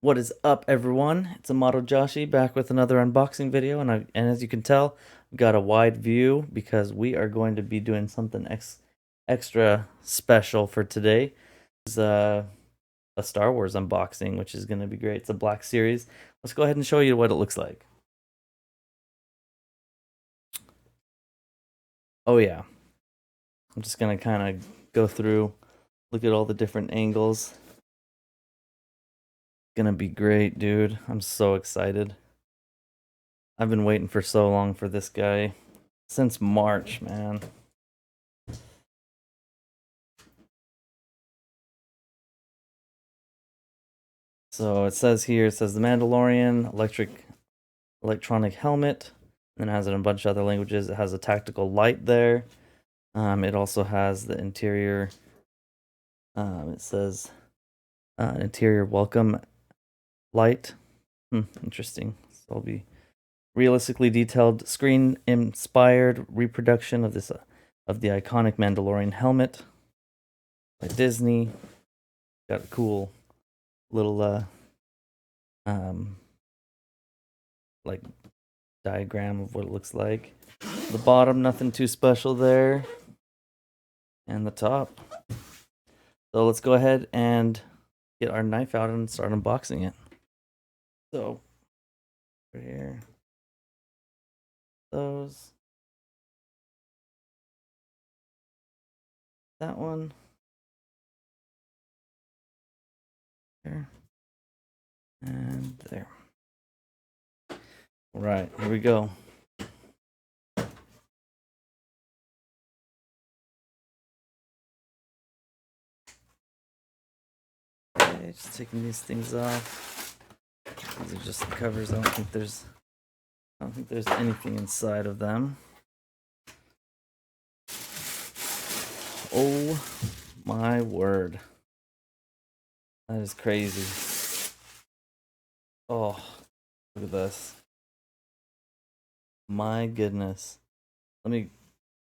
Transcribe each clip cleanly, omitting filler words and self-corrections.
What is up, everyone? It's Amato Joshy back with another unboxing video, and as you can tell, I've got a wide view because we are going to be doing something extra special for today. It's a Star Wars unboxing, which is going to be great. It's a Black Series. Let's go ahead and show you what it looks like. Oh yeah, I'm just gonna kind of go through, look at all the different angles. Gonna be great, dude. I'm so excited. I've been waiting for so long for this guy. Since March, man. So it says here, it says the Mandalorian electronic helmet. And it has it in a bunch of other languages. It has a tactical light there. It also has the interior. It says interior welcome light. Interesting. So it'll be realistically detailed, screen inspired reproduction of this of the iconic Mandalorian helmet by Disney. Got a cool little like diagram of what it looks like. The bottom, nothing too special there. And the top. So let's go ahead and get our knife out and start unboxing it. So, right here. Those. That one. There. And there. All right, here we go. Okay, just taking these things off. These are just the covers. I don't think there's anything inside of them. Oh my word. That is crazy. Oh, look at this. My goodness. Let me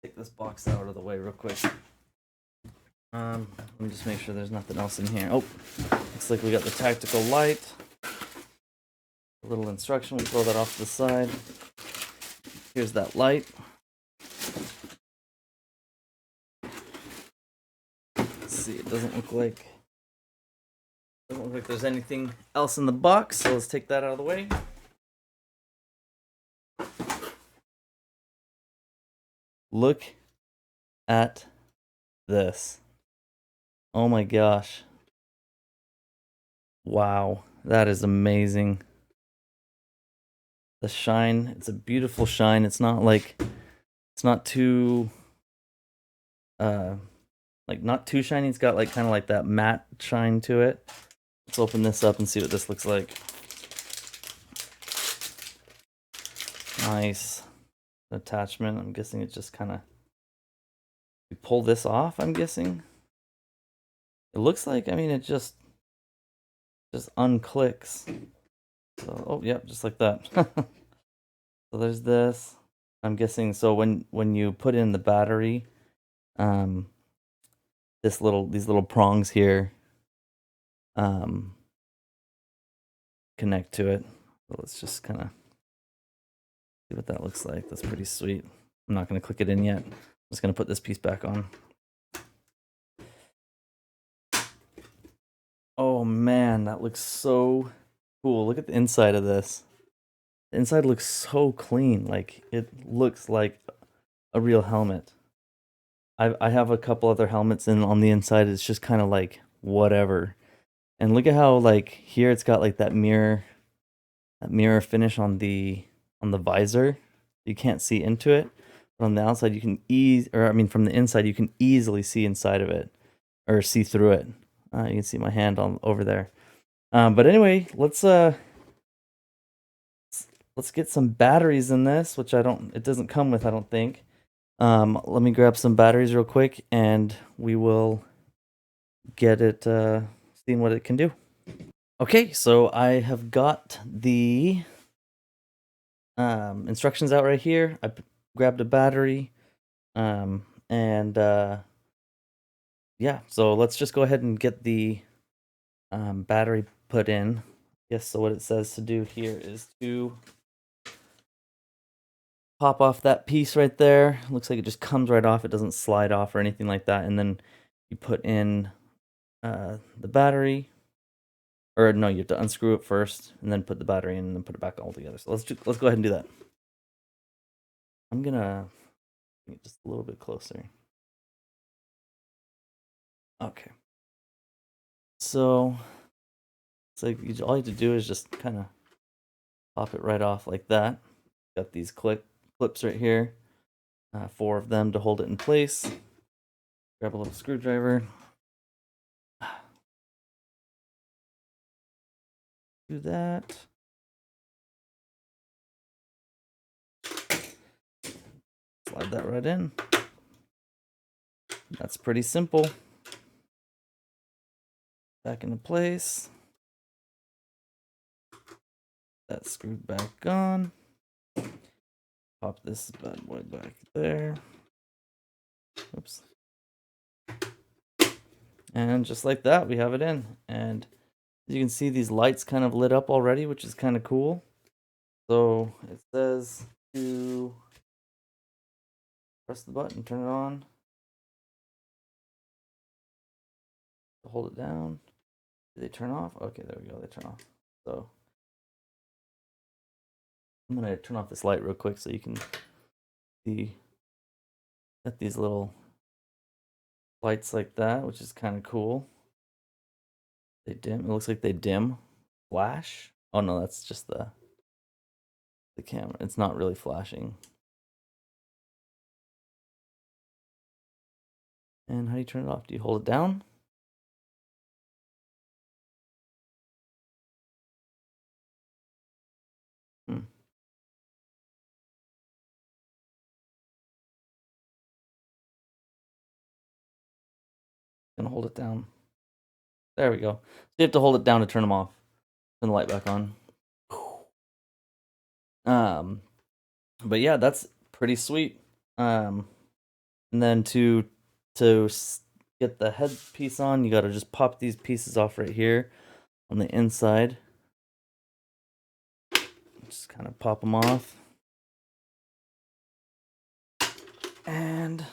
take this box out of the way real quick. Let me just make sure there's nothing else in here. Oh, looks like we got the tactical light. A little instruction, we'll throw that off to the side. Here's that light. Let's see, it doesn't look like there's anything else in the box, so let's take that out of the way. Look at this. Oh my gosh. Wow, that is amazing. The shine, it's a beautiful shine. It's not too not too shiny. It's got like kind of like that matte shine to it. Let's open this up and see what this looks like. Nice attachment. I'm guessing it's just kind of, we pull this off, I'm guessing. It looks like, I mean, it just unclicks. So, oh, yep, just like that. So there's this. I'm guessing, so when you put in the battery, these little prongs here connect to it. So let's just kind of see what that looks like. That's pretty sweet. I'm not going to click it in yet. I'm just going to put this piece back on. Oh man, that looks so cool. Look at the inside of this. The inside looks so clean. Like, it looks like a real helmet. I have a couple other helmets, and on the inside it's just kind of like whatever. And look at how, like, here it's got like that mirror finish on the visor. You can't see into it, but on the outside you can from the inside you can easily see inside of it, or see through it. You can see my hand over there. But anyway, let's get some batteries in this, which it doesn't come with, I don't think. Let me grab some batteries real quick, and we will get it, seeing what it can do. Okay, so I have got the instructions out right here. I grabbed a battery, and yeah, so let's just go ahead and get the battery put in. Yes, so what it says to do here is to pop off that piece right there. Looks like it just comes right off. It doesn't slide off or anything like that. And then you put in the battery. Or no, you have to unscrew it first and then put the battery in and then put it back all together. So let's go ahead and do that. I'm gonna get just a little bit closer. Okay. So it's like all you have to do is just kind of pop it right off like that. Got these clips right here, 4 of them to hold it in place. Grab a little screwdriver. Do that. Slide that right in. That's pretty simple. Back into place. That's screwed back on. Pop this bad boy back there. Oops. And just like that, we have it in. And as you can see, these lights kind of lit up already, which is kind of cool. So it says to press the button, turn it on, hold it down. Do they turn off? Okay, there we go. They turn off. So I'm gonna turn off this light real quick so you can see got these little lights like that, which is kind of cool. They dim. It looks like they dim. Flash. Oh no, that's just the camera. It's not really flashing. And how do you turn it off? Do you hold it down? Hmm. Gonna hold it down. There we go. So you have to hold it down to turn them off. Turn the light back on. But yeah, that's pretty sweet. And then to get the headpiece on, you gotta just pop these pieces off right here on the inside. Just kind of pop them off. And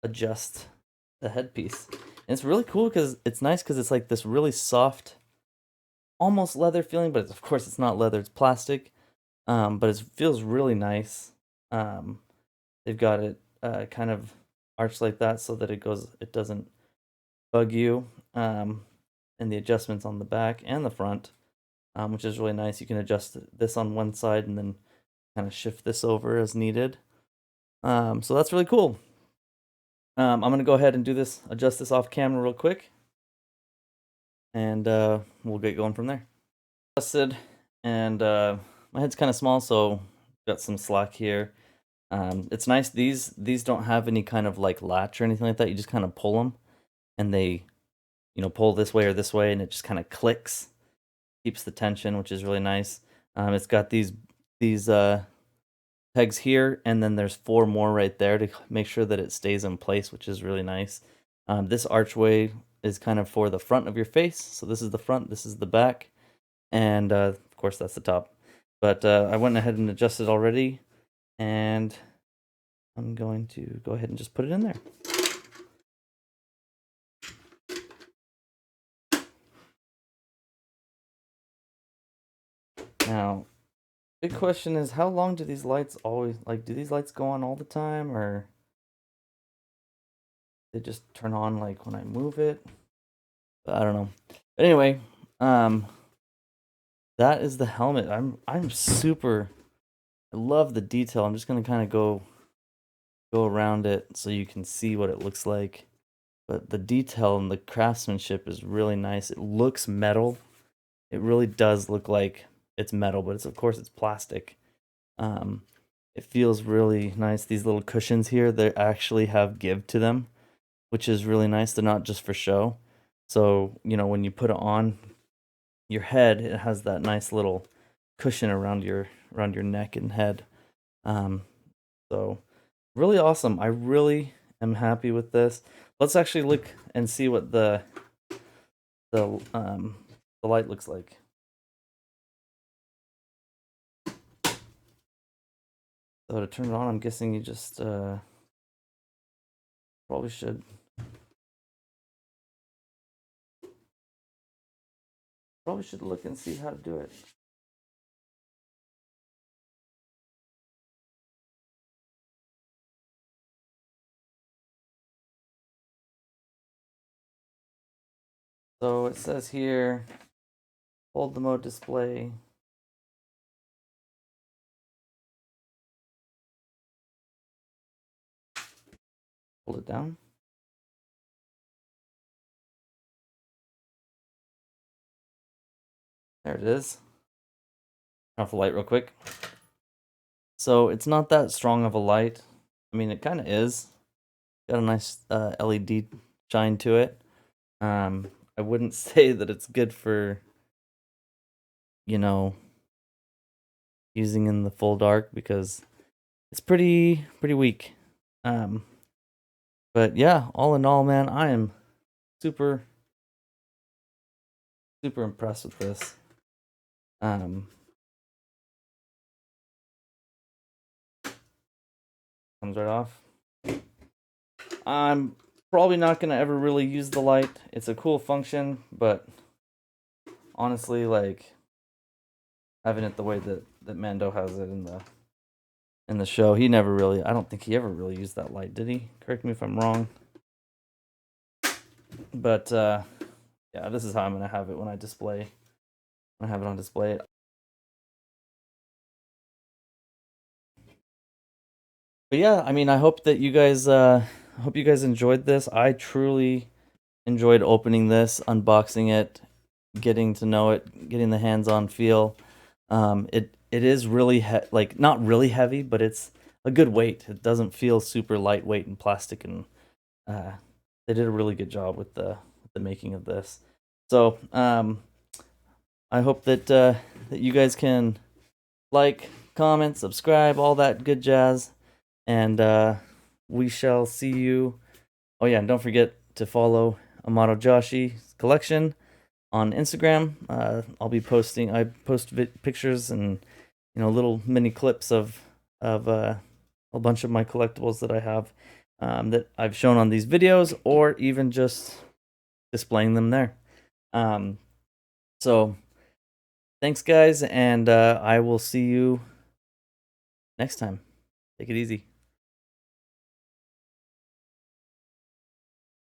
adjust the headpiece. And it's really cool because it's nice because it's like this really soft, almost leather feeling, but of course it's not leather, it's plastic. But it feels really nice. They've got it kind of arched like that so that it doesn't bug you. And the adjustments on the back and the front, which is really nice. You can adjust this on one side and then kind of shift this over as needed. So that's really cool. I'm gonna go ahead and adjust this off camera real quick, and we'll get going from there. Adjusted, and my head's kind of small, so got some slack here. It's nice. These don't have any kind of like latch or anything like that. You just kind of pull them, and they, pull this way or this way, and it just kind of clicks, keeps the tension, which is really nice. It's got these pegs here, and then there's 4 more right there to make sure that it stays in place, which is really nice. This archway is kind of for the front of your face. So this is the front, this is the back, and of course that's the top. But I went ahead and adjusted already, and I'm going to go ahead and just put it in there. Now, big question is, how long do these lights always, do these lights go on all the time, or they just turn on like when I move it? I don't know. But anyway, that is the helmet. I'm super, I love the detail. I'm just gonna kind of go around it so you can see what it looks like. But the detail and the craftsmanship is really nice. It looks metal. It really does look like it's metal, but of course it's plastic. It feels really nice. These little cushions here, they actually have give to them, which is really nice. They're not just for show. So, when you put it on your head, it has that nice little cushion around your neck and head. So really awesome. I really am happy with this. Let's actually look and see what the light looks like. So to turn it on, I'm guessing you just probably should look and see how to do it. So it says here, hold the mode display. Hold it down. There it is. Turn off the light real quick. So it's not that strong of a light. I mean, it kind of is. Got a nice LED shine to it. I wouldn't say that it's good for, you know, using in the full dark because it's pretty weak. But yeah, all in all, man, I am super impressed with this. Comes right off. I'm probably not gonna ever really use the light. It's a cool function, but honestly, like having it the way that Mando has it in the show, he never really. I don't think he ever really used that light, did he? Correct me if I'm wrong. But yeah, this is how I'm gonna have it when I display. When I have it on display. But yeah, I mean, I hope that you guys enjoyed this. I truly enjoyed opening this, unboxing it, getting to know it, getting the hands-on feel. It is really like not really heavy, but it's a good weight. It doesn't feel super lightweight and plastic, and they did a really good job with the making of this. So I hope that that you guys can like, comment, subscribe, all that good jazz, and we shall see you. Oh yeah, and don't forget to follow Amato Joshy's collection on Instagram. I'll be posting. I post pictures and little mini clips of a bunch of my collectibles that I have that I've shown on these videos, or even just displaying them there. So thanks, guys, and I will see you next time. Take it easy.